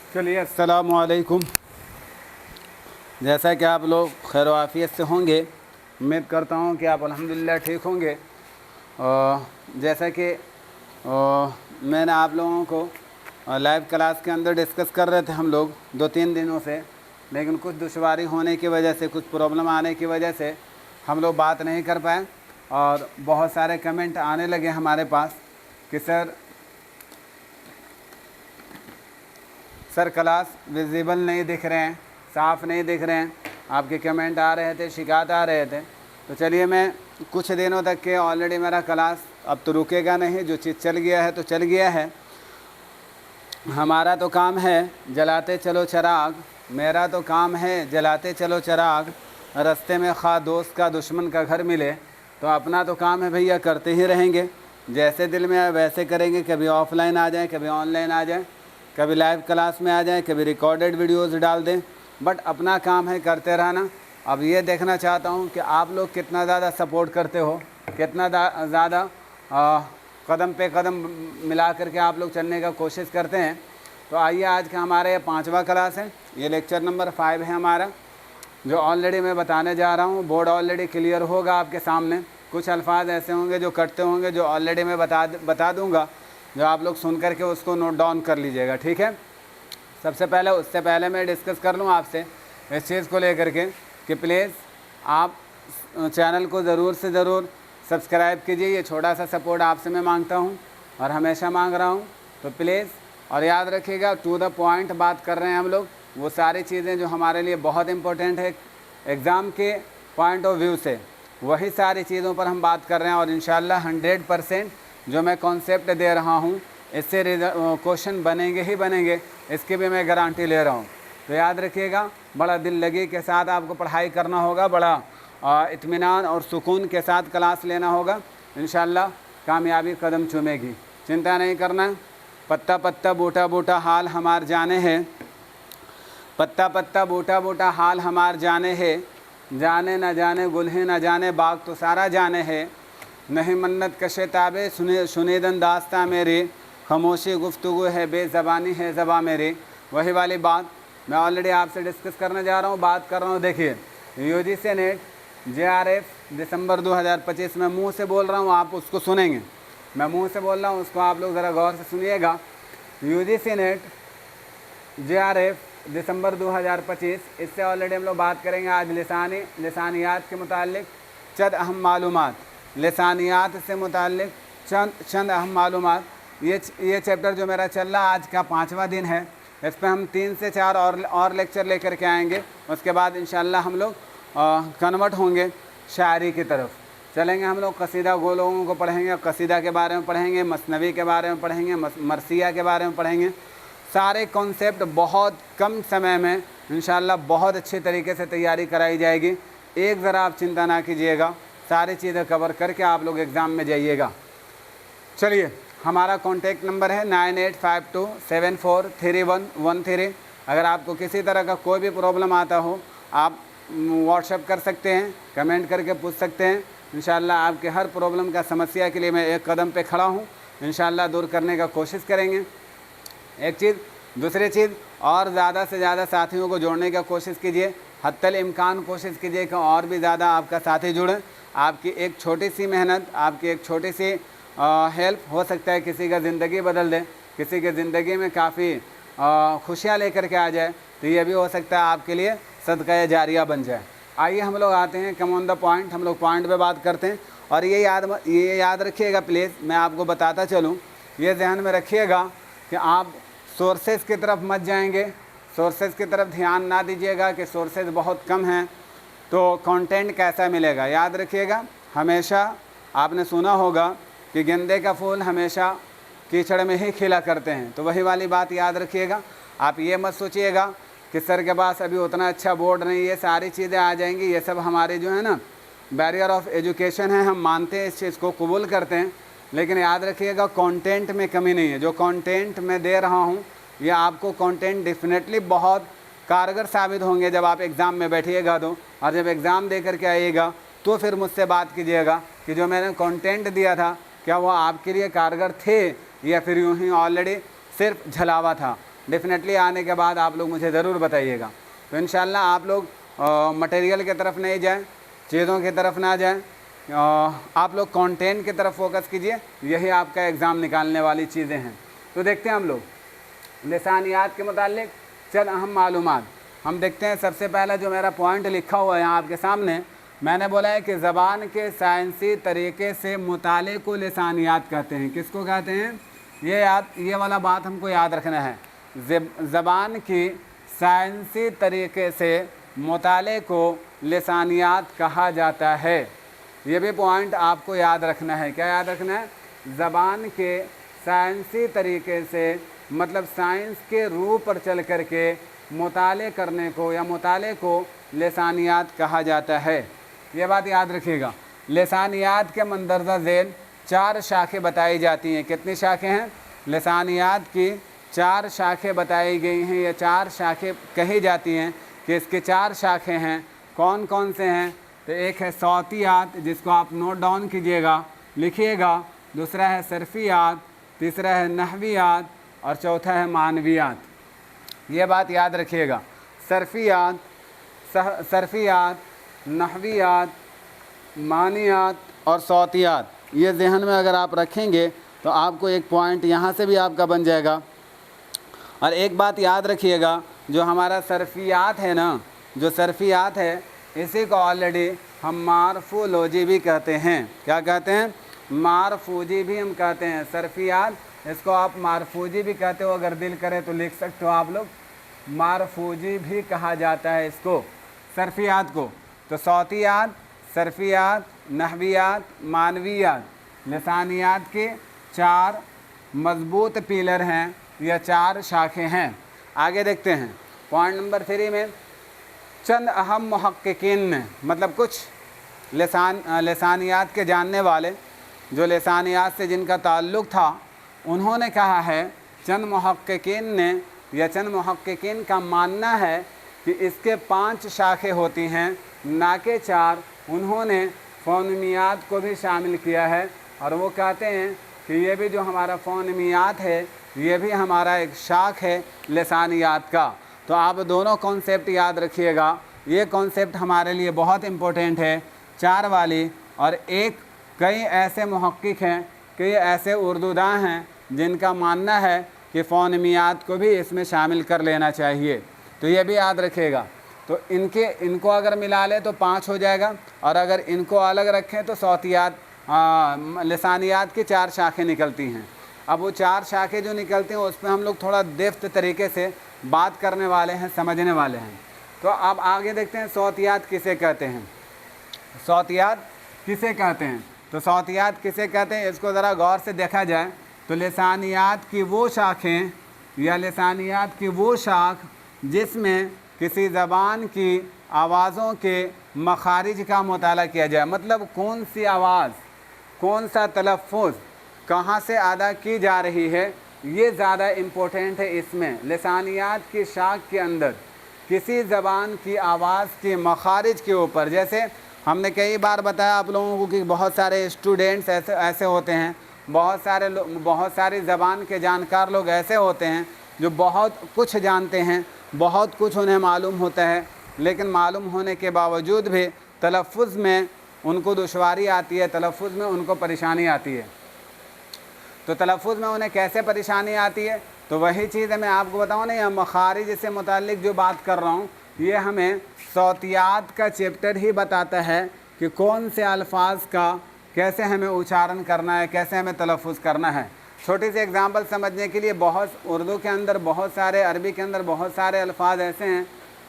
चलिए, अस्सलामु अलैकुम। जैसा कि आप लोग खैर आफियत से होंगे, उम्मीद करता हूँ कि आप अल्हम्दुलिल्लाह ठीक होंगे। जैसा कि मैंने आप लोगों को लाइव क्लास के अंदर डिस्कस कर रहे थे हम लोग 2-3 दिनों से, लेकिन कुछ दुश्वारी होने की वजह से, कुछ प्रॉब्लम आने की वजह से हम लोग बात नहीं कर पाए। और बहुत सारे कमेंट आने लगे हमारे पास कि सर क्लास विजिबल नहीं दिख रहे हैं, साफ़ नहीं दिख रहे हैं। आपके कमेंट आ रहे थे, शिकायत आ रहे थे। तो चलिए, मैं कुछ दिनों तक के ऑलरेडी मेरा क्लास अब तो रुकेगा नहीं, जो चीज़ चल गया है तो चल गया है। हमारा तो काम है जलाते चलो चिराग, मेरा तो काम है जलाते चलो चिराग, रास्ते में खा दोस्त का दुश्मन का घर मिले। तो अपना तो काम है भैया, करते ही रहेंगे। जैसे दिल में आए वैसे करेंगे। कभी ऑफलाइन आ जाएं, कभी ऑनलाइन आ जाएं, कभी लाइव क्लास में आ जाएं, कभी रिकॉर्डेड वीडियोस डाल दें, बट अपना काम है करते रहना। अब ये देखना चाहता हूँ कि आप लोग कितना ज़्यादा सपोर्ट करते हो, कितना ज़्यादा कदम पे कदम मिला करके आप लोग चलने का कोशिश करते हैं। तो आइए, आज का हमारा ये 5वां क्लास है, ये लेक्चर नंबर 5 है हमारा, जो ऑलरेडी मैं बताने जा रहा हूँ। बोर्ड ऑलरेडी क्लियर होगा आपके सामने। कुछ अल्फाज ऐसे होंगे जो कटते होंगे, जो ऑलरेडी मैं बता दूँगा, जो आप लोग सुन करके उसको नोट डाउन कर लीजिएगा, ठीक है। सबसे पहले, उससे पहले मैं डिस्कस कर लूँ आपसे इस चीज़ को लेकर के कि प्लीज़ आप चैनल को ज़रूर से ज़रूर सब्सक्राइब कीजिए। ये छोटा सा सपोर्ट आपसे मैं मांगता हूँ और हमेशा मांग रहा हूँ। तो प्लीज़, और याद रखिएगा, टू द पॉइंट बात कर रहे हैं हम लोग। वो सारी चीज़ें जो हमारे लिए बहुत इम्पोर्टेंट है एग्ज़ाम के पॉइंट ऑफ व्यू से, वही सारी चीज़ों पर हम बात कर रहे हैं। और इंशाल्लाह 100% जो मैं कॉन्सेप्ट दे रहा हूँ, इससे क्वेश्चन बनेंगे ही बनेंगे, इसकी भी मैं गारंटी ले रहा हूँ। तो याद रखिएगा, बड़ा दिल लगी के साथ आपको पढ़ाई करना होगा, बड़ा इत्मीनान और सुकून के साथ क्लास लेना होगा। इंशाल्लाह कामयाबी कदम चूमेगी, चिंता नहीं करना। पत्ता पत्ता बूटा बूटा हाल हमार जाने है, पत्ता पत्ता बूटा बूटा हाल हमार जाने है, जाने न जाने गुल्हे न जाने बाग तो सारा जाने है, नहीं मन्नत कशे ताबे सुनेदन दास्ता मेरी, खामोशी गुफ्तगू है बेज़बानी है ज़बा मेरी। वही वाली बात मैं ऑलरेडी आपसे डिस्कस करने जा रहा हूँ, बात कर रहा हूँ। देखिए, यूजीसी नेट JRF दिसंबर 2025 में मुंह से बोल रहा हूँ, आप उसको सुनेंगे। मैं मुंह से बोल रहा हूँ, उसको आप लोग ज़रा गौर से सुनिएगा। यूजीसी नेट JRF दिसंबर 2025, इससे ऑलरेडी हम लोग बात करेंगे आज लिसानियात के मुतालिक चंद अहम मालूमात, लिसानियात से मुतालिक चंद अहम मालूमात। ये चैप्टर जो मेरा चल रहा आज का 5वां दिन है। इस पर हम 3 से 4 और लेक्चर लेकर के आएंगे। उसके बाद इंशाल्लाह हम लोग कन्वर्ट होंगे शायरी की तरफ, चलेंगे। हम लोग कसीदा गोलों को पढ़ेंगे, कसीदा के बारे में पढ़ेंगे, मसनवी के बारे में पढ़ेंगे, मरसिया के बारे में पढ़ेंगे। सारे कॉन्सेप्ट बहुत कम समय में इंशाल्लाह बहुत अच्छे तरीके से तैयारी कराई जाएगी। एक ज़रा आप चिंता ना कीजिएगा, सारी चीज़ें कवर करके आप लोग एग्ज़ाम में जाइएगा। चलिए, हमारा कॉन्टैक्ट नंबर है 9852743113। अगर आपको किसी तरह का कोई भी प्रॉब्लम आता हो, आप व्हाट्सएप कर सकते हैं, कमेंट करके पूछ सकते हैं। इंशाल्लाह आपके हर प्रॉब्लम का समस्या के लिए मैं एक कदम पे खड़ा हूँ। इंशाल्लाह दूर करने का कोशिश करेंगे। एक चीज़, दूसरी चीज़, और ज़्यादा से ज़्यादा साथियों को जोड़ने का कोशिश कीजिए। हत्तल इम्कान कोशिश कीजिए कि और भी ज़्यादा आपका साथी जुड़े। आपकी एक छोटी सी मेहनत, आपकी एक छोटी सी हेल्प हो सकता है किसी का ज़िंदगी बदल दे, किसी के ज़िंदगी में काफ़ी खुशियाँ लेकर के आ जाए। तो ये भी हो सकता है आपके लिए सदका जारिया बन जाए। आइए हम लोग आते हैं कम ऑन द पॉइंट, हम लोग पॉइंट पे बात करते हैं। और ये याद रखिएगा प्लीज़, मैं आपको बताता चलूँ, ये ध्यान में रखिएगा कि आप सोर्सेज की तरफ मत जाएंगे, सोर्सेज की तरफ ध्यान ना दीजिएगा कि सोर्सेज बहुत कम हैं तो कंटेंट कैसा मिलेगा। याद रखिएगा, हमेशा आपने सुना होगा कि गेंदे का फूल हमेशा कीचड़ में ही खिला करते हैं। तो वही वाली बात याद रखिएगा। आप ये मत सोचिएगा कि सर के पास अभी उतना अच्छा बोर्ड नहीं, ये सारी चीज़ें आ जाएंगी। ये सब हमारे जो है ना बैरियर ऑफ एजुकेशन है, हम मानते हैं, इस चीज़ को कबूल करते हैं। लेकिन याद रखिएगा, कंटेंट में कमी नहीं है। जो कंटेंट मैं दे रहा हूँ, ये आपको कंटेंट डेफिनेटली बहुत कारगर साबित होंगे जब आप एग्ज़ाम में बैठिएगा तो। और जब एग्ज़ाम दे करके आइएगा तो फिर मुझसे बात कीजिएगा कि जो मैंने कंटेंट दिया था, क्या वो आपके लिए कारगर थे या फिर यूँ ही ऑलरेडी सिर्फ झलावा था। डेफिनेटली आने के बाद आप लोग मुझे ज़रूर बताइएगा। तो इंशाल्लाह आप लोग मटेरियल की तरफ नहीं जाएं, चीज़ों की तरफ ना जाएं, आप लोग कंटेंट की तरफ फोकस कीजिए। यही आपका एग्ज़ाम निकालने वाली चीज़ें हैं। तो देखते हैं हम लोग लिसानियात के मुतालिक चंद अहम मालूमात हम देखते हैं। सबसे पहला जो मेरा पॉइंट लिखा हुआ है यहाँ आपके सामने, मैंने बोला है कि ज़बान के साइंसी तरीके से मुताले को लिसानियात कहते हैं। किसको कहते हैं? ये वाला बात हमको याद रखना है। ज़बान की साइंसी तरीके से मुताले को लिसानियात कहा जाता है। ये भी पॉइंट आपको याद रखना है। क्या याद रखना है? ज़बान के साइंसी तरीके से, मतलब साइंस के रूह पर चल कर के मुताले करने को या मुताले को लिसानियात कहा जाता है। ये बात याद रखिएगा। लिसानियात के मंदरजा ज़ेल 4 शाखें बताई जाती हैं। कितनी शाखें हैं? लिसानियात की 4 शाखें बताई गई हैं, या 4 शाखें कही जाती हैं कि इसके 4 शाखें हैं। कौन कौन से हैं? तो एक है सौतियात, जिसको आप नोट डाउन कीजिएगा, लिखिएगा। दूसरा है सरफियात, तीसरा है नहवियात और चौथा है मानवियात। ये बात याद रखिएगा। सरफियात, नहवियात, मानियात और सौतियात, ये जहन में अगर आप रखेंगे तो आपको एक पॉइंट यहाँ से भी आपका बन जाएगा। और एक बात याद रखिएगा, जो हमारा सरफियात है ना, जो सरफियात है, इसी को ऑलरेडी हम मारफोलॉजी भी कहते हैं। क्या कहते हैं? मारफूजी भी हम कहते हैं। सरफियात, इसको आप मारफूजी भी कहते हो, अगर दिल करे तो लिख सकते हो आप लोग। मारफूजी भी कहा जाता है इसको, सरफियात को। तो सौतियात, सरफियात, नहवियात, मानवियात, लिसानियात के 4 मजबूत पिलर हैं, या 4 शाखें हैं। आगे देखते हैं पॉइंट नंबर 3 में। चंद अहम मुहक्किकीन ने, मतलब कुछ लिसानियात के जानने वाले, जो लिसानियात से जिनका ताल्लुक़ था, उन्होंने कहा है, चंद मुहक्किकीन ने या चंद मुहक्किकीन का मानना है कि इसके 5 शाखें होती हैं, ना कि 4। उन्होंने फ़ोनमियात को भी शामिल किया है, और वो कहते हैं कि ये भी जो हमारा फ़ोनमियात है, ये भी हमारा एक शाख है लिसानियात का। तो आप दोनों कॉन्सेप्ट याद रखिएगा। ये कॉन्सेप्ट हमारे लिए बहुत इम्पोर्टेंट है, 4 वाली। और एक कई ऐसे मुहक्किक हैं, कई ऐसे उर्दूदां हैं जिनका मानना है कि फ़ोनमियात को भी इसमें शामिल कर लेना चाहिए। तो ये भी याद रखिएगा। तो इनको अगर मिला ले तो 5 हो जाएगा, और अगर इनको अलग रखें तो सौतियात, लिसानियात की 4 शाखें निकलती हैं। अब वो 4 शाखें जो निकलती हैं, उस पर हम लोग थोड़ा डेप्थ तरीके से बात करने वाले हैं, समझने वाले हैं। तो अब आगे देखते हैं सौतियात किसे कहते हैं। सौतियात किसे कहते हैं? तो सौतियात किसे कहते हैं, इसको ज़रा गौर से देखा जाए तो लिसानियात की वो शाखें या लिसानियात की वो शाख जिसमें किसी ज़बान की आवाज़ों के मखारिज का मुताला किया जाए, मतलब कौन सी आवाज़, कौन सा तलफ़्फ़ुज़ कहाँ से अदा की जा रही है, ये ज़्यादा इम्पोर्टेंट है। इसमें लिसानियात की शाख के अंदर किसी ज़बान की आवाज़ के मखारिज के ऊपर, जैसे हमने कई बार बताया आप लोगों को कि बहुत सारे स्टूडेंट्स ऐसे होते हैं, बहुत सारी ज़बान के जानकार लोग ऐसे होते हैं जो बहुत कुछ जानते हैं, बहुत कुछ उन्हें मालूम होता है, लेकिन मालूम होने के बावजूद भी तलफ़्फ़ुज़ में उनको दुश्वारी आती है, तलफ़्फ़ुज़ में उनको परेशानी आती है। तो तलफ़्फ़ुज़ में उन्हें कैसे परेशानी आती है, तो वही चीज़ है मैं आपको बताऊँ ना, यह मखारिज से मुताल्लिक़ जो बात कर रहा हूँ, ये हमें सौतियात का चैप्टर ही बताता है कि कौन से अल्फाज का कैसे हमें उच्चारण करना है, कैसे हमें तलफ़्फ़ुज़ करना है। छोटी सी एग्ज़ाम्पल समझने के लिए, बहुत उर्दू के अंदर बहुत सारे, अरबी के अंदर बहुत सारे अल्फाज ऐसे हैं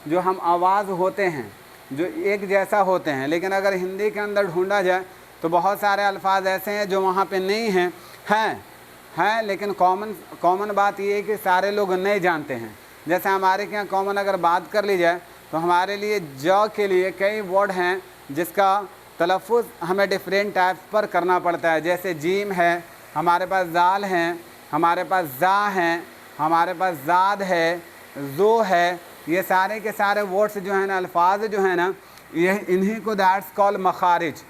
जो हम आवाज़ होते हैं, जो एक जैसा होते हैं, लेकिन अगर हिंदी के अंदर ढूंढा जाए तो बहुत सारे अल्फाज ऐसे हैं जो वहाँ पे नहीं हैं, लेकिन कॉमन बात ये है कि सारे लोग नहीं जानते हैं। जैसे हमारे यहाँ कॉमन अगर बात कर ली जाए तो हमारे लिए ज के लिए कई वर्ड हैं जिसका तलफ़्फ़ुज़ हमें डिफरेंट टाइप्स पर करना पड़ता है। जैसे जीम है, हमारे पास जाल हैं, हमारे पास जा हैं, हमारे पास जाद है, जो है, ये सारे के सारे वर्ड्स जो हैं ना, अल्फाज जो हैं ना, ये इन्हीं को दैट्स कॉल्ड मखारिज।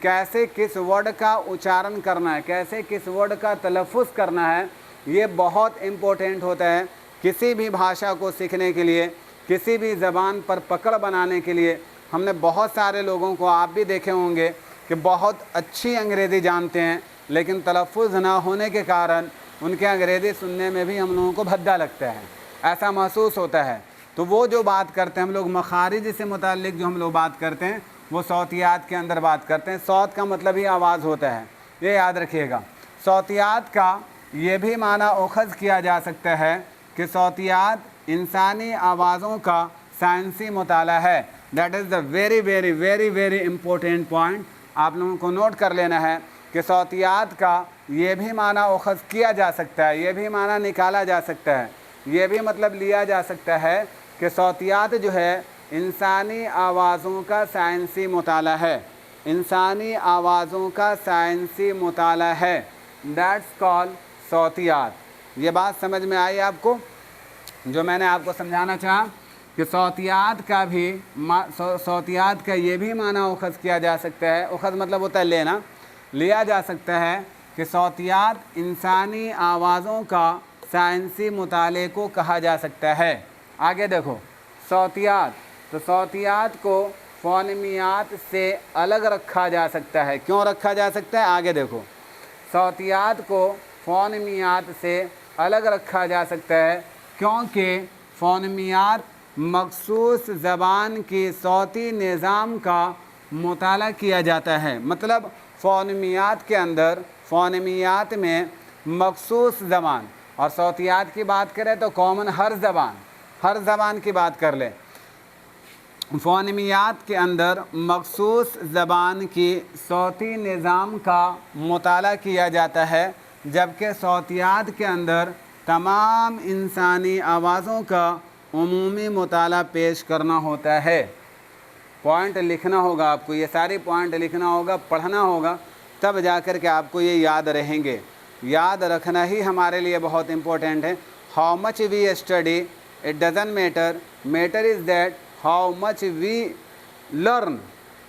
कैसे किस वर्ड का उच्चारण करना है, कैसे किस वर्ड का तलफ़्फ़ुज़ करना है, ये बहुत इम्पोर्टेंट होता है किसी भी भाषा को सीखने के लिए, किसी भी ज़बान पर पकड़ बनाने के लिए हमने बहुत सारे लोगों को, आप भी देखे होंगे कि बहुत अच्छी अंग्रेज़ी जानते हैं, लेकिन तलफ़ुज़ ना होने के कारण उनके अंग्रेज़ी सुनने में भी हम लोगों को भद्दा लगता है, ऐसा महसूस होता है। तो वो जो बात करते हैं हम लोग, मखारिज से मुताल्लिक़ जो हम लोग बात करते हैं, वो सौतियात के अंदर बात करते हैं। सौत का मतलब ही आवाज़ होता है, ये याद रखिएगा। सौतियात का ये भी माना ओखज़ किया जा सकता है कि सौतियात इंसानी आवाज़ों का साइंसी मुताला है। That is the very very very very important point, आप लोगों को नोट कर लेना है कि सौतियात का ये भी माना ओखज़ किया जा सकता है, ये भी माना निकाला जा सकता है, ये भी मतलब लिया जा सकता है कि सौतियात जो है इंसानी आवाज़ों का साइंसी मुताला है, इंसानी आवाज़ों का साइंसी मुताला है। दैट्स कॉल्ड सौतियात। ये बात समझ में आई आपको, जो मैंने आपको समझाना चाहा कि सौतियात का भी सौतियात का ये भी माना उखज़ किया जा सकता है। उखज़ मतलब होता है लेना, लिया जा सकता है कि सौतियात इंसानी आवाज़ों का साइंसी मुताले को कहा जा सकता है। आगे देखो सौतियात, तो सौतियात को फ़ोनेमियात से अलग रखा जा सकता है। क्यों रखा जा सकता है? आगे देखो, सौतियात को फ़ोनेमियात से अलग रखा जा सकता है क्योंकि फ़ोनेमियात मखसूस ज़बान की सौती निज़ाम का मुताला किया जाता है। मतलब फ़ोनेमियात के अंदर, फ़ोनेमियात में मखसूस ज़बान, और सौतियात की बात करें तो कॉमन हर ज़बान की बात कर ले। फ़ोनेमियात के अंदर मखसूस ज़बान की सौती निज़ाम का मुताला किया जाता है, जबकि सौतियात के अंदर तमाम इंसानी आवाज़ों का उमूमी मुताला पेश करना होता है। पॉइंट लिखना होगा आपको, ये सारे पॉइंट लिखना होगा, पढ़ना होगा, तब जा कर के आपको ये याद रहेंगे। याद रखना ही हमारे लिए बहुत इम्पोर्टेंट है। How much we study it doesn't matter, matter is that how much we learn.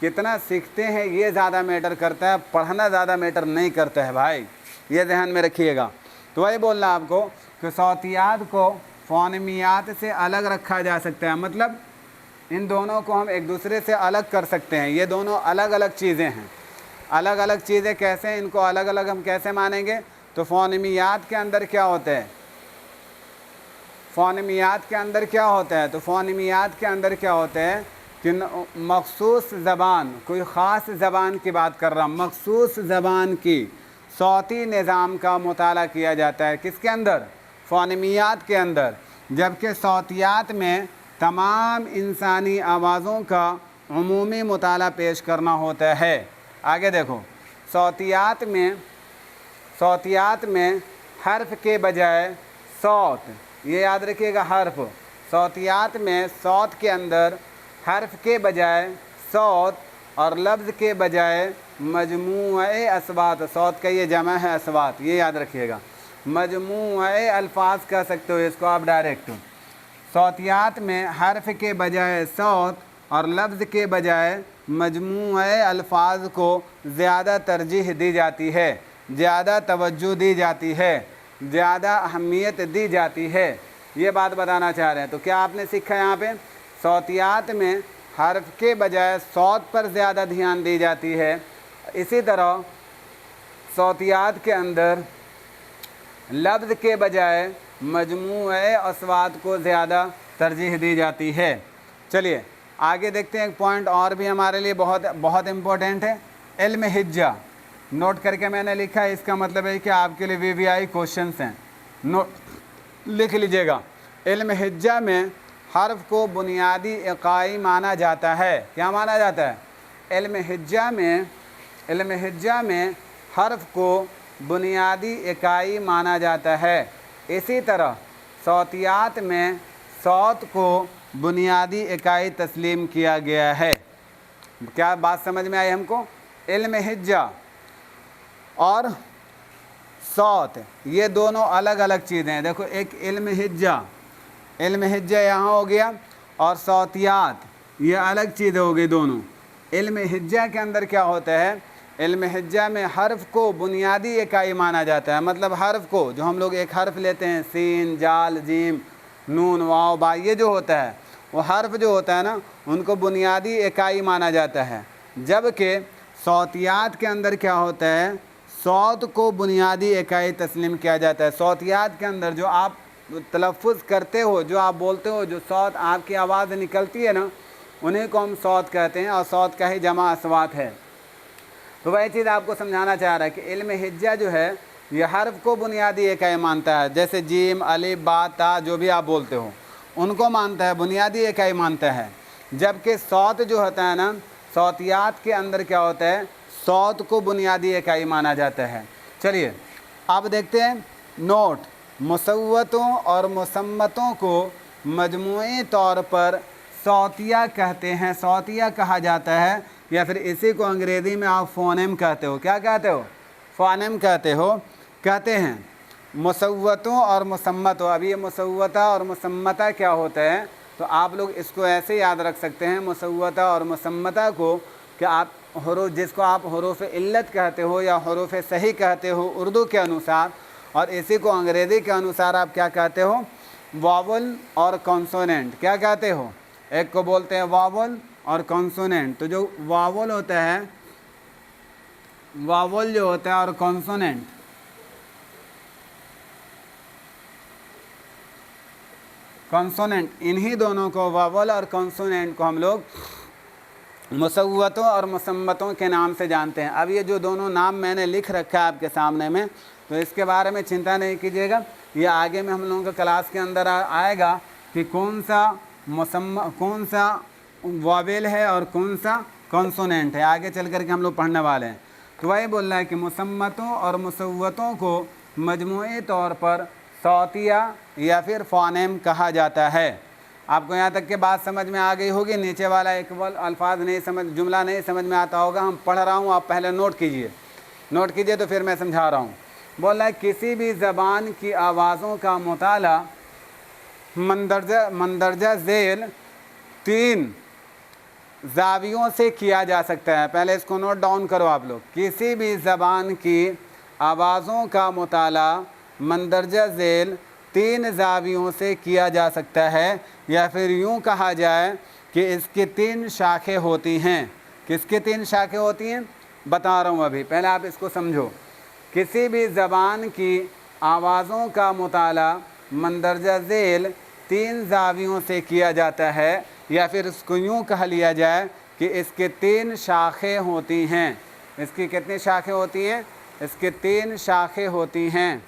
कितना सीखते हैं ये ज़्यादा मैटर करता है, पढ़ना ज़्यादा मैटर नहीं करता है भाई, ये ध्यान में रखिएगा। तो वही बोलना आपको कि सौतियात को फ़ोनेमियात से अलग रखा जा सकता है। मतलब इन दोनों को हम एक दूसरे से अलग कर सकते हैं। ये दोनों अलग अलग चीज़ें हैं। अलग अलग चीज़ें कैसे हैं, इनको अलग अलग हम कैसे मानेंगे? तो फ़ोनेमियात के अंदर क्या होता है, फ़ोनेमियात के अंदर क्या होता है? तो फ़ोनेमियात के अंदर क्या होता है कि मखसूस ज़बान, कोई ख़ास ज़बान की बात कर रहा हूँ, मखसूस ज़बान की सौती निज़ाम का मुताला किया जाता है। किसके अंदर? फ़ोनेमियात के अंदर। जबकि सौतियात में तमाम इंसानी आवाज़ों का उमूमी मुताला पेश करना होता है। आगे देखो, सौतियात में हर्फ के बजाय सौत, ये याद रखिएगा, हर्फ। सौतियात में सौत के अंदर हर्फ के बजाय सौत और लफ्ज़ के बजाय मजमूए अस्वात, सौत का ये जमा है अस्वात, ये याद रखिएगा। मजमूए अल्फाज कह सकते हो इसको आप डायरेक्ट। सौतियात में हर्फ के बजाय सौत और लफ्ज़ के बजाय मजमूए अल्फाज को ज़्यादा तरजीह दी जाती है, ज़्यादा तवज्जो दी जाती है, ज़्यादा अहमियत दी जाती है। ये बात बताना चाह रहे हैं। तो क्या आपने सीखा यहाँ पे? सौतियात में हर्फ के बजाय सौत पर ज़्यादा ध्यान दी जाती है। इसी तरह सौतियात के अंदर लफ्ज़ के बजाय मजमूए अस्वात को ज़्यादा तरजीह दी जाती है। चलिए आगे देखते हैं। एक पॉइंट और भी हमारे लिए बहुत बहुत इम्पोर्टेंट है, इल्म हिज्जा। नोट करके मैंने लिखा है, इसका मतलब है कि आपके लिए वीवीआई क्वेश्चंस हैं, नोट लिख लीजिएगा। इल्म हिज्जा में हर्फ को बुनियादी इकाई माना जाता है। क्या माना जाता है? इल्म हिज्जा में हर्फ को बुनियादी इकाई माना जाता है। इसी तरह सौतियात में सौत को बुनियादी इकाई तस्लीम किया गया है। क्या बात समझ में आई हमको? इल्म हिज्जा और सौत ये दोनों अलग अलग चीज़ें हैं। देखो, एक इल्म हिज्जा यहाँ हो गया और सौतियात ये अलग चीज़ें हो गई दोनों। इल्म हिज्जा के अंदर क्या होता है? इल्म हिज्जा में हर्फ को बुनियादी इकाई माना जाता है। मतलब हर्फ को, जो हम लोग एक हर्फ लेते हैं, सीन, जाल, जीम, नून वाव बा ये जो होता है वो हर्फ जो होता है ना उनको बुनियादी इकाई माना जाता है, जबकि सौतियात के अंदर क्या होता है, सौत को बुनियादी इकाई तस्लीम किया जाता है। सौतियात के अंदर जो आप तलफ़ुज़ करते हो, जो आप बोलते हो, जो सौत आपकी आवाज़ निकलती है ना, उन्हीं को हम सौत कहते हैं, और सौत का ही जमा अस्वात है। तो वही चीज़ आपको समझाना चाह रहा है कि इल्म हिज्जा जो है ये हर्फ को बुनियादी इकाई मानता है, जैसे जीम अलिफ बा ता जो भी आप बोलते हो उनको मानता है, बुनियादी इकाई मानता है। जबकि सौत जो होता है ना, सौतियात के अंदर क्या होता है, सौत को बुनियादी इकाई माना जाता है। चलिए अब देखते हैं नोट, मुसव्वतों और मुसम्मतों को मजमूई तौर पर सौतिया कहते हैं, सौतिया कहा जाता है, या फिर इसी को अंग्रेज़ी में आप फ़ोनेम कहते हो। क्या कहते हो? फ़ोनेम कहते हो, कहते हैं। मुसव्वतों और मुसम्मतों, अब ये मुसव्वता और मुसम्मता क्या होता है, तो आप लोग इसको ऐसे याद रख सकते हैं, मुसव्वता और मुसम्मता को, कि आप हरूफ जिसको आप हरूफ इल्लत कहते हो या हरूफ सही कहते हो उर्दू के अनुसार, और इसी को अंग्रेज़ी के अनुसार आप क्या कहते हो, वावल और कॉन्सोनेंट। क्या कहते हो? एक को बोलते हैं वावल और कॉन्सोनेंट। तो जो वावल होता है, वावल जो होता है और कॉन्सोनेंट, कॉन्सोनेंट, इन्हीं दोनों को, वावल और कॉन्सोनेंट को हम लोग मुसव्वतों और मुसम्मतों के नाम से जानते हैं। अब ये जो दोनों नाम मैंने लिख रखा है आपके सामने में, तो इसके बारे में चिंता नहीं कीजिएगा, ये आगे में हम लोगों के क्लास के अंदर आएगा कि कौन सा वावेल है और कौन सा कॉन्सोनेंट है, आगे चल कर के हम लोग पढ़ने वाले हैं। तो वही बोल रहा है कि मुसम्मतों और मुसव्वतों को मजमूई तौर पर सौतिया या फिर फ़ोनेम कहा जाता है। आपको यहाँ तक के बात समझ में आ गई होगी। नीचे वाला एक अल्फाज नहीं समझ, जुमला नहीं समझ में आता होगा, हम पढ़ रहा हूँ, आप पहले नोट कीजिए तो फिर मैं समझा रहा हूँ। बोल रहा है किसी भी ज़बान की आवाज़ों का मुताला मंदरजा झेल 3 ज़ावियों से किया जा सकता है। पहले इसको नोट डाउन करो आप लोग। किसी भी ज़बान की आवाज़ों का मुताला मंदरजा झेल 3 ज़ावियों से किया जा सकता है, या फिर यूँ कहा जाए कि इसकी 3 शाखें होती हैं। किसकी 3 शाखें होती हैं बता रहा हूँ अभी, पहले आप इसको समझो। किसी भी ज़बान की आवाज़ों का मुताला मंदरजा झेल 3 ज़ावियों से किया जाता है, या फिर इसको यूँ कह लिया जाए कि इसके 3 शाखें होती हैं। इसकी कितनी शाखें होती हैं? इसके 3 शाखें होती हैं।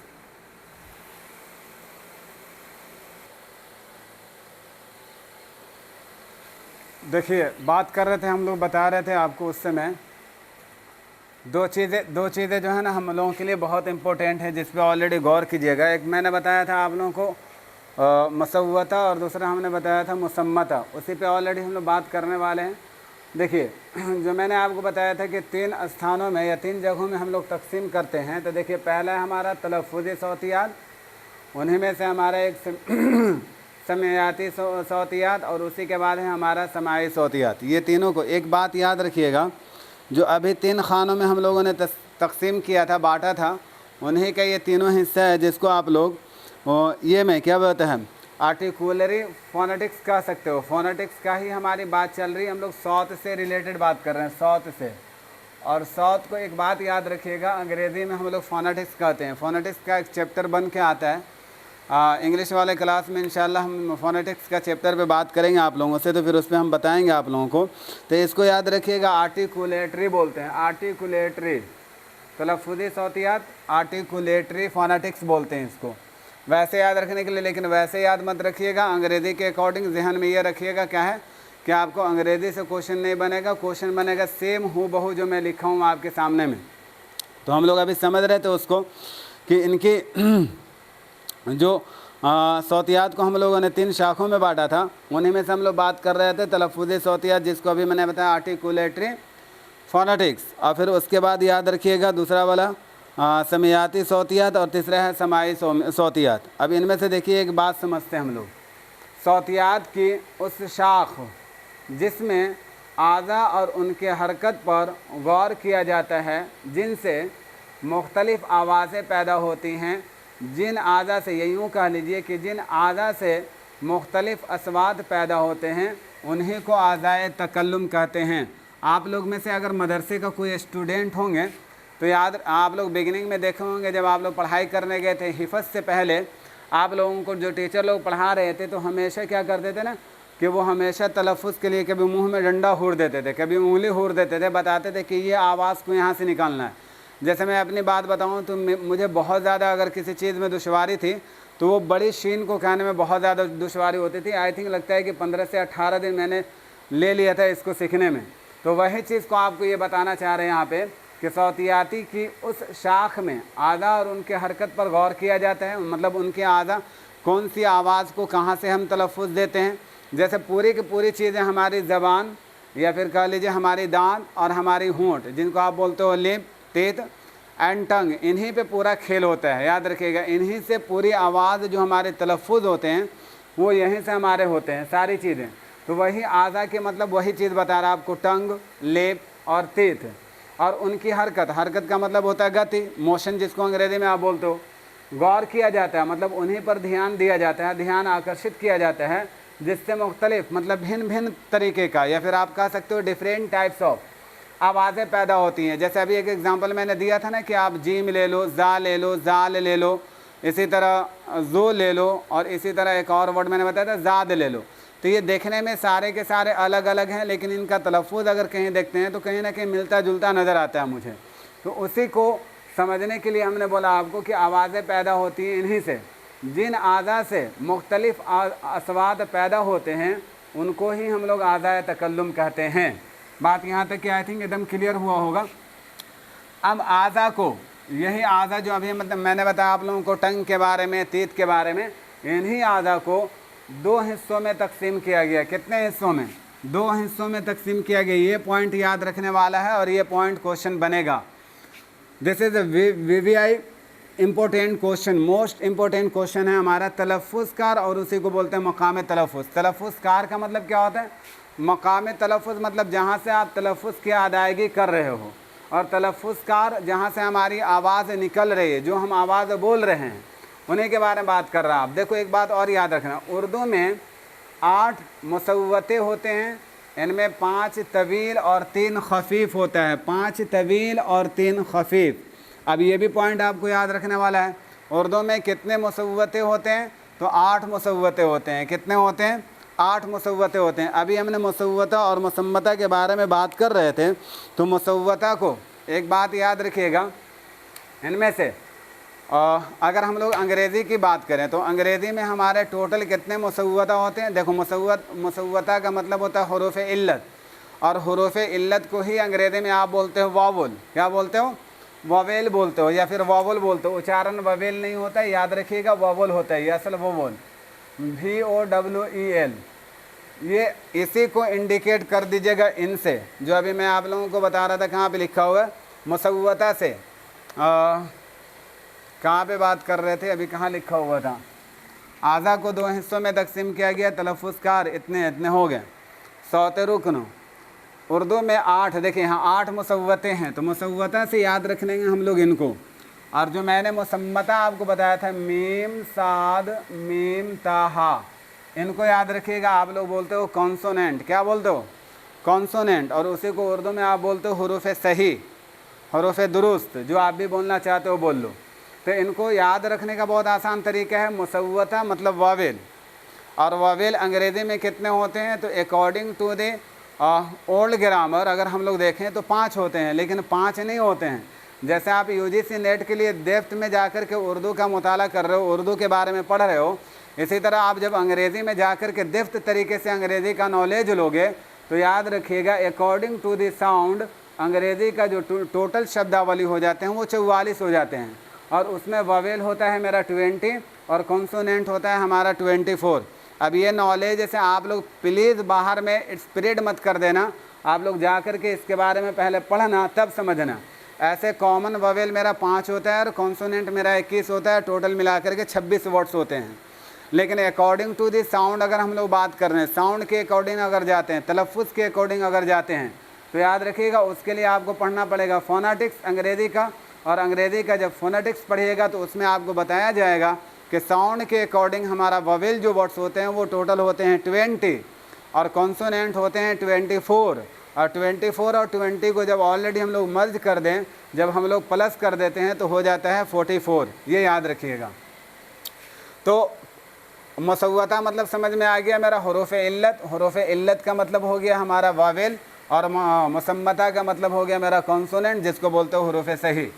देखिए बात कर रहे थे हम लोग, बता रहे थे आपको उस समय दो चीज़ें जो है ना हम लोगों के लिए बहुत इम्पोर्टेंट है, जिस पे ऑलरेडी गौर कीजिएगा। एक मैंने बताया था आप लोगों को मुसव्वता, और दूसरा हमने बताया था मुसम्मता। उसी पे ऑलरेडी हम लोग बात करने वाले हैं। देखिए जो मैंने आपको बताया था कि 3 स्थानों में या 3 जगहों में हम लोग तकसीम करते हैं। तो देखिए पहला है हमारा तलफ़्फ़ुज़ी सौतियात, उन्हीं में से हमारा एक समयाती सौतियात, और उसी के बाद है हमारा समाई सौतियात। ये तीनों को एक बात याद रखिएगा, जो अभी 3 खानों में हम लोगों ने तकसीम किया था, बांटा था, उन्हीं का ये तीनों हिस्सा है, जिसको आप लोग ये में क्या बोलते हैं आर्टिकुलरी फोनेटिक्स कह सकते हो। फोनेटिक्स का ही हमारी बात चल रही है, हम लोग सौत से रिलेटेड बात कर रहे हैं, सौत से। और सौत को एक बात याद रखिएगा, अंग्रेज़ी में हम लोग फोनेटिक्स कहते हैं। फोनेटिक्स का एक चैप्टर बन के आता है, इंग्लिश वाले क्लास में इंशाल्लाह हम फोनेटिक्स का चैप्टर पे बात करेंगे आप लोगों से, तो फिर उस पर हम बताएंगे आप लोगों को। तो इसको याद रखिएगा, आर्टिकुलेटरी बोलते हैं, आर्टिकुलेटरी तलफ़्फ़ुज़ी सौतियात, आर्टिकुलेटरी फोनेटिक्स बोलते हैं इसको, वैसे याद रखने के लिए। लेकिन वैसे याद मत रखिएगा, अंग्रेज़ी के अकॉर्डिंग जहन में ये रखिएगा क्या है कि आपको अंग्रेज़ी से क्वेश्चन नहीं बनेगा, क्वेश्चन बनेगा सेम हूबहू जो मैं लिखा हूँ आपके सामने में। तो हम लोग अभी समझ रहे थे उसको कि इनकी जो सौतियात को हम लोगों ने 3 शाखों में बांटा था, उन्हीं में से हम लोग बात कर रहे थे तलफ़्फ़ुज़ी सौतियात, जिसको अभी मैंने बताया आर्टिकुलेटरी फोनेटिक्स। और फिर उसके बाद याद रखिएगा दूसरा वाला समयाती सौतियात, और तीसरा है समाई सौतियात। अब इनमें से देखिए एक बात समझते हैं हम लोग, सौतियात की उस शाख जिसमें आज़ा और उनके हरकत पर गौर किया जाता है, जिनसे मुख्तलिफ़ आवाज़ें पैदा होती हैं, जिन आज़ा से, ये यूँ कह लीजिए कि जिन आज़ा से मुख्तलिफ़ अस्वाद पैदा होते हैं, उन्हीं को आज़ाए तकल्लुम कहते हैं। आप लोग में से अगर मदरसे का कोई स्टूडेंट होंगे तो याद आप लोग बिगिनिंग में देखे होंगे, जब आप लोग पढ़ाई करने गए थे हिफ़्ज़ से पहले आप लोगों को जो टीचर लोग पढ़ा रहे थे तो हमेशा क्या करते थे ना कि वो हमेशा तलफ़्फ़ुज़ के लिए कभी मुंह में डंडा हूर देते थे, कभी उंगली हूर देते थे, बताते थे कि ये आवाज़ को यहाँ से निकालना है। जैसे मैं अपनी बात बताऊँ तो मुझे बहुत ज़्यादा अगर किसी चीज़ में दुश्वारी थी तो वो बड़ी शीन को कहने में बहुत ज़्यादा दुश्वारी होती थी। आई थिंक लगता है कि 15 से 18 दिन मैंने ले लिया था इसको सीखने में। तो वही चीज़ को आपको ये बताना चाह रहे हैं यहाँ पे कि सौतियाती की उस शाख में आज़ा और उनके हरकत पर गौर किया जाता है, मतलब उनके आज़ा कौन सी आवाज़ को कहाँ से हम तलफ़्फ़ुज़ देते हैं। जैसे पूरी की पूरी चीज़ें हमारी ज़बान या फिर कह लीजिए हमारी दांत और हमारी होंठ, जिनको आप बोलते हो लिप, टीथ एंड टंग, इन्हीं पे पूरा खेल होता है। याद रखिएगा, इन्हीं से पूरी आवाज़ जो हमारे तलफ़्फ़ुज़ होते हैं वो यहीं से हमारे होते हैं सारी चीज़ें। तो वही आज़ा के मतलब वही चीज़ बता रहा आपको, टंग, लिप और टीथ। और उनकी हरकत, हरकत का मतलब होता है गति, मोशन, जिसको अंग्रेज़ी में आप बोलते हो। गौर किया जाता है मतलब उन्हीं पर ध्यान दिया जाता है, ध्यान आकर्षित किया जाता है, जिससे मुख्तलिफ मतलब भिन्न भिन्न तरीके का या फिर आप कह सकते हो डिफरेंट टाइप्स ऑफ आवाज़ें पैदा होती हैं। जैसे अभी एक एग्जांपल मैंने दिया था ना कि आप जीम ले लो, जा ले लो, जाल ले लो, इसी तरह जो ले लो, और इसी तरह एक और वर्ड मैंने बताया था जाद ले लो। तो ये देखने में सारे के सारे अलग अलग हैं, लेकिन इनका तलफ़्फ़ुज़ अगर कहीं देखते हैं तो कहीं ना कहीं मिलता जुलता नज़र आता है मुझे। तो उसी को समझने के लिए हमने बोला आपको कि आवाज़ें पैदा होती हैं इन्हीं से। जिन आज़ा से मुख्तलिफ़ अस्वाद पैदा होते हैं उनको ही हम लोग आज़ाए तकल्लुम कहते हैं। बात यहाँ तक कि आई थिंक एकदम क्लियर हुआ होगा। अब आज़ा को, यही आज़ा जो अभी मतलब मैंने बताया आप लोगों को टंग के बारे में, तीत के बारे में, इन्हीं आज़ा को 2 हिस्सों में तकसीम किया गया। कितने हिस्सों में? 2 हिस्सों में तकसीम किया गया। ये पॉइंट याद रखने वाला है और ये पॉइंट क्वेश्चन बनेगा। This is a VVI important question, most important question है हमारा। तलफ़्फ़ुज़कार और उसी को बोलते हैं मकाम तलफ़्फ़ुज़। तलफ़्फ़ुज़कार का मतलब क्या होता है? मकाम तलफ़्फ़ुज़ मतलब जहाँ से आप तलफ़्फ़ुज़ की अदायगी कर रहे हो, और तलफ़्फ़ुज़कार जहाँ से हमारी आवाज़ निकल रही है, जो हम आवाज़ बोल रहे हैं, उन्हीं के बारे में बात कर रहा हूँ। आप देखो एक बात और याद रखना, उर्दू में 8 मुसव्वते होते हैं, इनमें 5 तवील और 3 खफ़ीफ़ होता है। 5 तवील और 3 खफ़ीफ़। अब ये भी पॉइंट आपको याद रखने वाला है। उर्दू में कितने मुसव्वते होते हैं? तो 8 मुसव्वते होते हैं। कितने होते हैं? 8 मुसव्वते होते हैं। अभी हमने मुसव्वता और मुसम्मता के बारे में बात कर रहे थे। तो मुसव्वता को एक बात याद रखिएगा, इनमें से अगर हम लोग अंग्रेज़ी की बात करें तो अंग्रेज़ी में हमारे टोटल कितने मुसव्वता होते हैं? देखो मुसव्वता का मतलब होता है हुरूफ़ इल्लत, और हुरूफ़ इल्लत को ही अंग्रेज़ी में आप बोलते हो वावल। क्या बोलते हो? वावेल बोलते हो या फिर वावल बोलते हो। उच्चारण वावेल नहीं होता है, याद रखिएगा, वावल होता है। ये असल वावल VOWEL। ये इसी को इंडिकेट कर दीजिएगा इनसे, जो अभी मैं आप लोगों को बता रहा था कहाँ पे लिखा हुआ है मुसव्वता से। कहाँ पे बात कर रहे थे अभी, कहाँ लिखा हुआ था? आज़ा को 2 हिस्सों में तकसीम किया गया। तलफ़्फ़ुज़कार इतने इतने हो गए। सौते रुकन उर्दू में 8, देखिए यहाँ 8 मुसव्वते हैं। तो मुसव्वता से याद रख लेंगे हम लोग इनको। और जो मैंने मुसम्मता आपको बताया था, मीम साद मीम ताहा, इनको याद रखिएगा। आप लोग बोलते हो कॉन्सोनेंट। क्या बोलते हो? कॉन्सोनेंट। और उसी को उर्दू में आप बोलते हो हुरूफ़ सही, हुरूफ़ दुरुस्त, जो आप भी बोलना चाहते हो बोल लो। तो इनको याद रखने का बहुत आसान तरीका है। मुसव्वता मतलब वावेल, और वावेल अंग्रेज़ी में कितने होते हैं? तो according to the old grammar अगर हम लोग देखें तो 5 होते हैं, लेकिन 5 नहीं होते हैं। जैसे आप UGC नेट के लिए डेप्थ में जाकर के उर्दू का मुताला कर रहे हो, उर्दू के बारे में पढ़ रहे हो, इसी तरह आप जब अंग्रेज़ी में जाकर के डेप्थ तरीके से अंग्रेज़ी का नॉलेज लोगे तो याद रखिएगा अकॉर्डिंग टू द साउंड अंग्रेज़ी का जो टोटल शब्दावली हो जाते हैं वो 44 हो जाते हैं। और उसमें वावेल होता है मेरा 20 और कॉन्सोनेंट होता है हमारा 24। अब ये नॉलेज जैसे आप लोग प्लीज़ बाहर में स्प्रेड मत कर देना, आप लोग जा कर के इसके बारे में पहले पढ़ना तब समझना। ऐसे कॉमन वावेल मेरा 5 होता है और कॉन्सोनेंट मेरा 21 होता है, टोटल मिला करके 26 वर्ड्स होते हैं। लेकिन अकॉर्डिंग टू दी साउंड अगर हम लोग बात कर रहे हैं, साउंड के अकॉर्डिंग अगर जाते हैं, तलफ़्फ़ुज़ के अकॉर्डिंग अगर जाते हैं, तो याद रखिएगा उसके लिए आपको पढ़ना पड़ेगा फ़ोनेटिक्स अंग्रेज़ी का। और अंग्रेज़ी का जब फ़ोनेटिक्स पढ़िएगा तो उसमें आपको बताया जाएगा कि साउंड के अकॉर्डिंग हमारा वोवेल जो वर्ड्स होते हैं वो टोटल होते हैं 20 और कॉन्सोनेंट होते हैं 24। और 24 और 20 को जब ऑलरेडी हम लोग मर्ज कर दें, जब हम लोग प्लस कर देते हैं तो हो जाता है 44। ये याद रखिएगा। तो मुसव्वता मतलब समझ में आ गया मेरा। हुरूफ इल्लत, हुरूफ इल्लत का मतलब हो गया हमारा वावेल, और मुसम्मता का मतलब हो गया मेरा कॉन्सोनेंट, जिसको बोलते हो हुरूफ सही।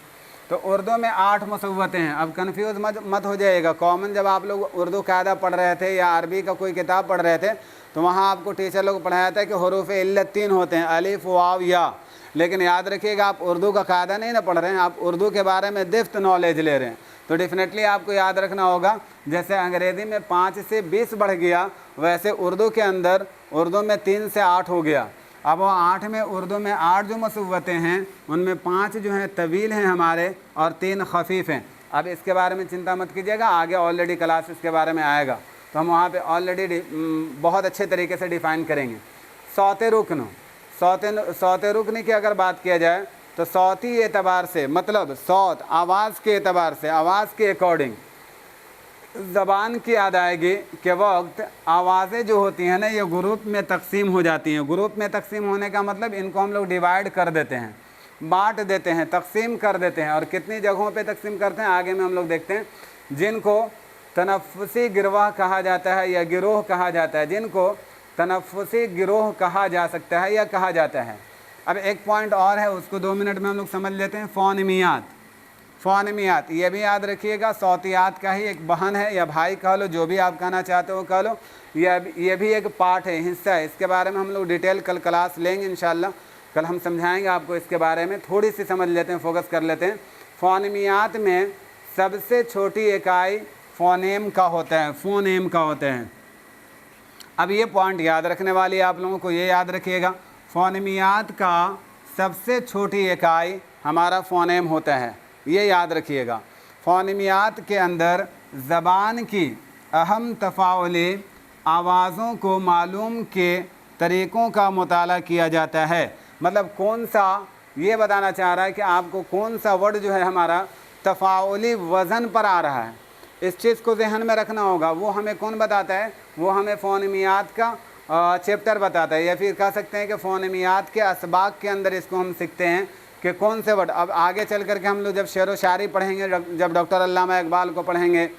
तो उर्दू में 8 मुसव्वतें हैं। अब कन्फ्यूज़ मत हो जाइएगा। कॉमन जब आप लोग उर्दू कायदा पढ़ रहे थे या अरबी का कोई किताब पढ़ रहे थे तो वहाँ आपको टीचर लोग पढ़ाया था कि हुरूफ इल्लत 3 होते हैं, अलिफ वाव या। लेकिन याद रखिएगा, आप उर्दू का कायदा नहीं ना पढ़ रहे हैं, आप उर्दू के बारे में दिफ्त नॉलेज ले रहे हैं। तो डेफिनेटली आपको याद रखना होगा, जैसे अंग्रेज़ी में 5 से 20 बढ़ गया, वैसे उर्दू के अंदर उर्दू में 3 से 8 हो गया। अब वो 8 में उर्दू में 8 जो मुसव्वतें हैं उनमें 5 जो हैं तवील हैं हमारे और 3 खफीफ़ हैं। अब इसके बारे में चिंता मत कीजिएगा, आगे ऑलरेडी क्लास इसके बारे में आएगा तो हम वहाँ पे ऑलरेडी बहुत अच्छे तरीके से डिफ़ाइन करेंगे। सौते रुकन, सौते रुकन की अगर बात किया जाए तो सौती एतबार से मतलब सौत आवाज़ के एतबार से, आवाज़ के अकॉर्डिंग ज़बान की अदायगी के वक्त आवाज़ें जो होती हैं ना ये ग्रुप में तकसीम हो जाती हैं। ग्रुप में तकसीम होने का मतलब इनको हम लोग डिवाइड कर देते हैं, बांट देते हैं, तकसीम कर देते हैं। और कितनी जगहों पे तकसीम करते हैं आगे में हम लोग देखते हैं, जिनको तनफ़ुसी गिरवाह कहा जाता है या गिरोह कहा जाता है, जिनको तनफ़ुसी गिरोह कहा जा सकता है या कहा जाता है। अब एक पॉइंट और है, उसको 2 मिनट में हम लोग समझ लेते हैं। फ़ोनेमियात, फ़ोनेमियात ये भी याद रखिएगा, सौतियात का ही एक बहन है या भाई कह लो, जो भी आप कहना चाहते हो कह लो। ये भी एक पार्ट है, हिस्सा है। इसके बारे में हम लोग डिटेल कल क्लास लेंगे इंशाल्लाह। कल हम समझाएंगे आपको इसके बारे में, थोड़ी सी समझ लेते हैं, फोकस कर लेते हैं। फ़ोनेमियात में सबसे छोटी इकाई फ़ोनेम का होता है, फ़ोनेम का होता है। अब ये पॉइंट याद रखने वाली है आप लोगों को, ये याद रखिएगा। फ़ोनेमियात का सबसे छोटी इकाई हमारा फ़ोनेम होता है, ये याद रखिएगा। फ़ोनेमियात के अंदर ज़बान की अहम तफ़ाउली आवाज़ों को मालूम के तरीक़ों का मुताला किया जाता है। मतलब कौन सा, ये बताना चाह रहा है कि आपको कौन सा वर्ड जो है हमारा तफ़ाउली वज़न पर आ रहा है, इस चीज़ को ज़हन में रखना होगा। वो हमें कौन बताता है? वो हमें फ़ोनेमियात का चैप्टर बताता है, या फिर कह सकते हैं कि फ़ोनेमियात के असबाक के अंदर इसको हम सीखते हैं कि कौन से वर्ड। अब आगे चल करके हम लोग जब शेर व शायरी पढ़ेंगे, जब डॉक्टर अल्लामा इकबाल को पढ़ेंगे,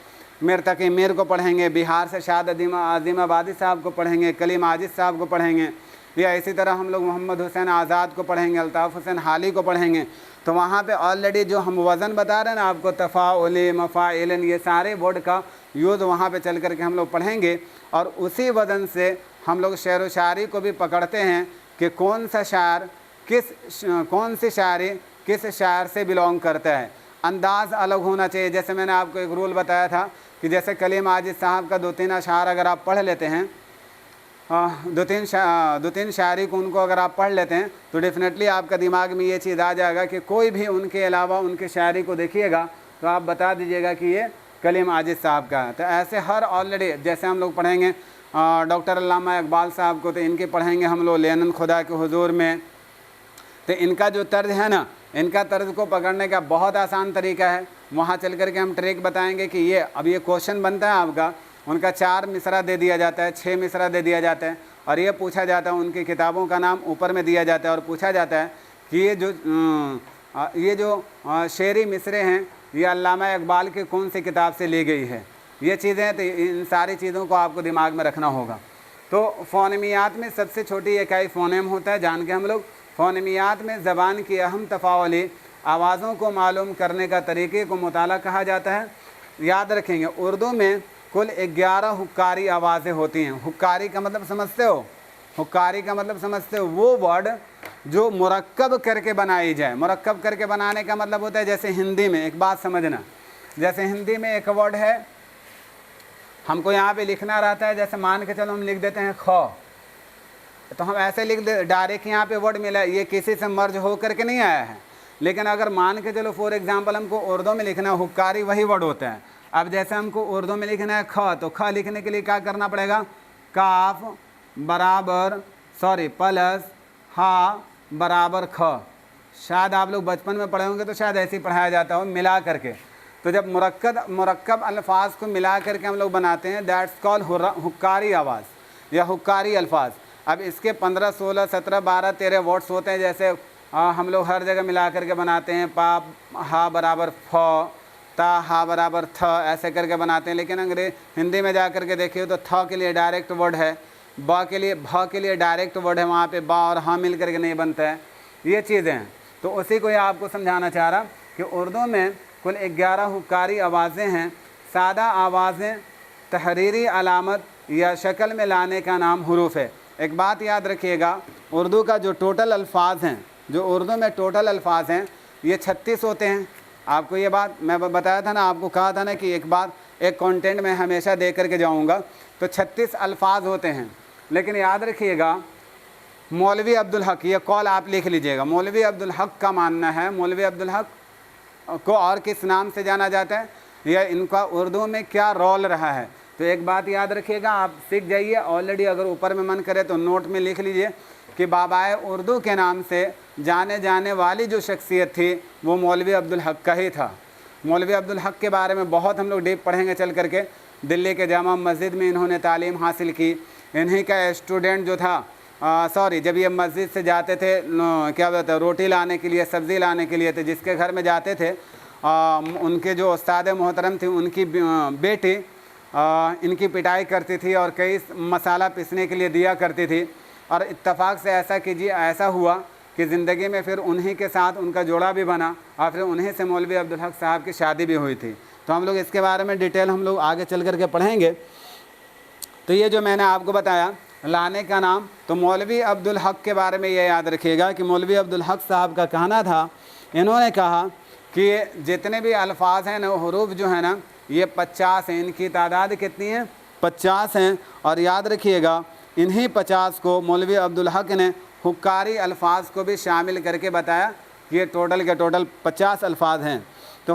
मीर तकी मीर को पढ़ेंगे, बिहार से शाद अज़ीमाबादी साहब को पढ़ेंगे, कलीम आजिज़ साहब को पढ़ेंगे, या इसी तरह हम लोग मोहम्मद हुसैन आज़ाद को पढ़ेंगे, अल्ताफ़ हुसैन हाली को पढ़ेंगे, तो वहाँ पे ऑलरेडी जो हम वज़न बता रहे हैं ना आपको, तफ़ाउली, मफ़ाइलन, ये सारे वर्ड का यूज़ वहाँ पे चल करके हम लोग पढ़ेंगे। और उसी वज़न से हम लोग शेर व शायरी को भी पकड़ते हैं कि कौन सा शायर कौन सी शायरी किस शायर से बिलोंग करता है। अंदाज़ अलग होना चाहिए। जैसे मैंने आपको एक रूल बताया था कि जैसे कलीम आजिज़ साहब का 2-3 अशार अगर आप पढ़ लेते हैं, 2-3 शायरी को उनको अगर आप पढ़ लेते हैं तो डेफिनेटली आपका दिमाग में ये चीज़ आ जाएगा कि कोई भी उनके अलावा उनके शायरी को देखिएगा तो आप बता दीजिएगा कि ये कलीम आजिज़ साहब का है। तो ऐसे हर ऑलरेडी जैसे हम लोग पढ़ेंगे डॉक्टर अल्लामा इकबाल साहब को, तो इनके पढ़ेंगे हम लोग लेनन खुदा के हुजूर में। तो इनका जो तर्ज है ना, इनका तर्ज को पकड़ने का बहुत आसान तरीका है। वहाँ चल कर के हम ट्रिक बताएंगे कि ये अब ये क्वेश्चन बनता है आपका, उनका 4 मिसरा दे दिया जाता है, 6 मिसरा दे दिया जाता है, और ये पूछा जाता है, उनकी किताबों का नाम ऊपर में दिया जाता है और पूछा जाता है कि ये जो शेरी मिसरे हैं ये अल्लामा इकबाल के कौन सी किताब से ली गई है। ये चीज़ें, तो इन सारी चीज़ों को आपको दिमाग में रखना होगा। तो फ़ोनेमियात में सबसे छोटी इकाई फ़ोनेम होता है, जान के हम लोग। फ़ोनेमियात में ज़बान की अहम तफ़ाउली आवाज़ों को मालूम करने का तरीक़े को मुताला कहा जाता है। याद रखेंगे, उर्दू में कुल 11 हुक्कारी आवाज़ें होती हैं। हुक्कारी का मतलब समझते हो? हुक्कारी का मतलब समझते हो? वो वर्ड जो मुरक्कब करके बनाई जाए। मुरक्कब करके बनाने का मतलब होता है, जैसे हिंदी में, एक बात समझना, जैसे हिंदी में एक वर्ड है, हमको यहाँ पे लिखना रहता है, जैसे मान के चलो हम लिख देते हैं ख, तो हम ऐसे लिख दे डायरेक्ट, यहाँ पे वर्ड मिला, ये किसी से मर्ज हो करके नहीं आया है। लेकिन अगर मान के चलो फॉर एग्जांपल हमको उर्दू में लिखना है, हुक्कारी वही वर्ड होता है। अब जैसे हमको उर्दू में लिखना है ख, तो ख लिखने के लिए क्या करना पड़ेगा? काफ बराबर प्लस हा बराबर ख। शायद आप लोग बचपन में पढ़े होंगे तो शायद ऐसे ही पढ़ाया जाता हो, मिला करके। तो जब मुरक्कब अल्फाज को मिला करके हम लोग बनाते हैं, दैट्स कॉल्ड हुक्कारी आवाज़ या हुक्कारी अल्फाज। अब इसके 15, 16, 17, 12, 13 वर्ड्स होते हैं। जैसे हम लोग हर जगह मिला करके बनाते हैं, पा हा बराबर फ, ता हा बराबर थ, ऐसे करके बनाते हैं। लेकिन हिंदी में जा करके देखिए तो थ के लिए डायरेक्ट वर्ड है, ब के लिए, भ के लिए डायरेक्ट वर्ड है, वहाँ पे बा और हाँ मिल करके नहीं बनता है। ये चीज़ें हैं। तो उसी को ये आपको समझाना चाह रहा कि उर्दू में कुल 11 हुक्कारी आवाज़ें हैं। सादा आवाज़ें तहरीरी अलामत या शक्ल में लाने का नाम हुरूफ है। एक बात याद रखिएगा, उर्दू का जो टोटल अल्फाज हैं, जो उर्दू में टोटल अल्फाज हैं, ये 36 होते हैं। आपको ये बात मैं बताया था ना, आपको कहा था ना कि एक बात, एक कंटेंट में हमेशा दे करके जाऊंगा। तो 36 अल्फाज होते हैं। लेकिन याद रखिएगा, मौलवी अब्दुल हक, ये कॉल आप लिख लीजिएगा, मौलवी अब्दुल हक का मानना है, मौलवी अब्दुल हक को और किस नाम से जाना जाता है, या इनका उर्दू में क्या रोल रहा है। तो एक बात याद रखिएगा, आप सीख जाइए। ऑलरेडी अगर ऊपर में मन करे तो नोट में लिख लीजिए कि बाबाए उर्दू के नाम से जाने जाने वाली जो शख्सियत थी वो मौलवी अब्दुल हक का ही था। मौलवी अब्दुल हक के बारे में बहुत हम लोग डीप पढ़ेंगे चल करके। दिल्ली के जामा मस्जिद में इन्होंने तालीम हासिल की। इन्हीं का स्टूडेंट जो था, जब ये मस्जिद से जाते थे, क्या बोलते हैं, रोटी लाने के लिए, सब्ज़ी लाने के लिए, थे जिसके घर में जाते थे, उनके जो उस्ताद मोहतरम थी, उनकी बेटी इनकी पिटाई करती थी और कई मसाला पीसने के लिए दिया करती थी। और इत्तफाक से ऐसा हुआ कि ज़िंदगी में फिर उन्हीं के साथ उनका जोड़ा भी बना और फिर उन्हीं से मौलवी अब्दुल हक साहब की शादी भी हुई थी। तो हम लोग इसके बारे में डिटेल हम लोग आगे चल करके पढ़ेंगे। तो ये जो मैंने आपको बताया लाने का नाम, तो मौलवी अब्दुल हक के बारे में ये याद रखिएगा कि मौलवी अब्दुल हक साहब का कहना था, इन्होंने कहा कि जितने भी अल्फाज हैं ना, हरूफ जो है ना, ये 50 हैं। इनकी तादाद कितनी है? 50 हैं। और याद रखिएगा, इन्हीं 50 को मौलवी अब्दुल हक ने हुक्कारी अल्फाज को भी शामिल करके बताया कि ये टोटल के टोटल 50 अल्फाज हैं। तो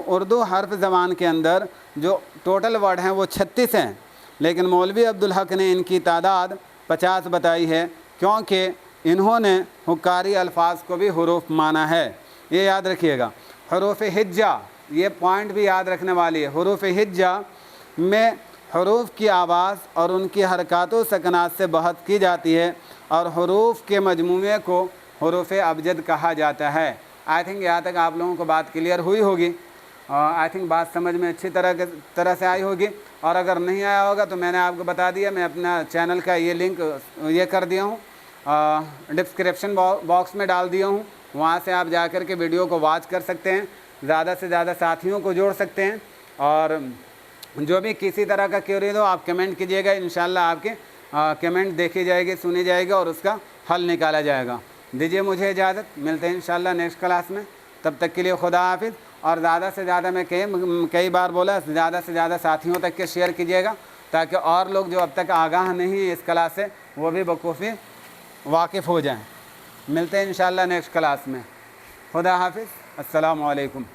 उर्दू हर्फ ज़बान के अंदर जो टोटल वर्ड हैं वो 36 हैं, लेकिन मौलवी अब्दुल हक ने इनकी तादाद 50 बताई है, क्योंकि इन्होंने हुक्कारी अल्फाज को भी हुरूफ माना है। ये याद रखिएगा। हरूफ हिज्जा, ये पॉइंट भी याद रखने वाली है। हरूफ हिज्जा में हरूफ की आवाज़ और उनकी हरकातों सकनात से बहस की जाती है और हरूफ के मजमूमे को हरूफ अबजद कहा जाता है। आई थिंक यहाँ तक आप लोगों को बात क्लियर हुई होगी। आई थिंक बात समझ में अच्छी तरह से आई होगी। और अगर नहीं आया होगा तो मैंने आपको बता दिया, मैं अपना चैनल का ये लिंक ये कर दिया हूँ, डिस्क्रिप्शन बॉक्स में डाल दिया हूँ। वहाँ से आप जा कर के वीडियो को वॉच कर सकते हैं, ज़्यादा से ज़्यादा साथियों को जोड़ सकते हैं। और जो भी किसी तरह का क्वेरी हो आप कमेंट कीजिएगा, इंशाल्लाह आपके कमेंट देखी जाएगी, सुनी जाएगी और उसका हल निकाला जाएगा। दीजिए मुझे इजाज़त, मिलते हैं इंशाल्लाह नेक्स्ट क्लास में। तब तक के लिए खुदा हाफिज़। और ज़्यादा से ज़्यादा मैं कई बार बोला, ज़्यादा से ज़्यादा साथियों तक के शेयर कीजिएगा, ताकि और लोग जो अब तक आगाह नहीं है इस क्लास से वो भी बखूबी वाकिफ़ हो जाएँ। मिलते हैं इंशाल्लाह नेक्स्ट क्लास में। खुदा हाफिज़। अस्सलामु अलैकुम।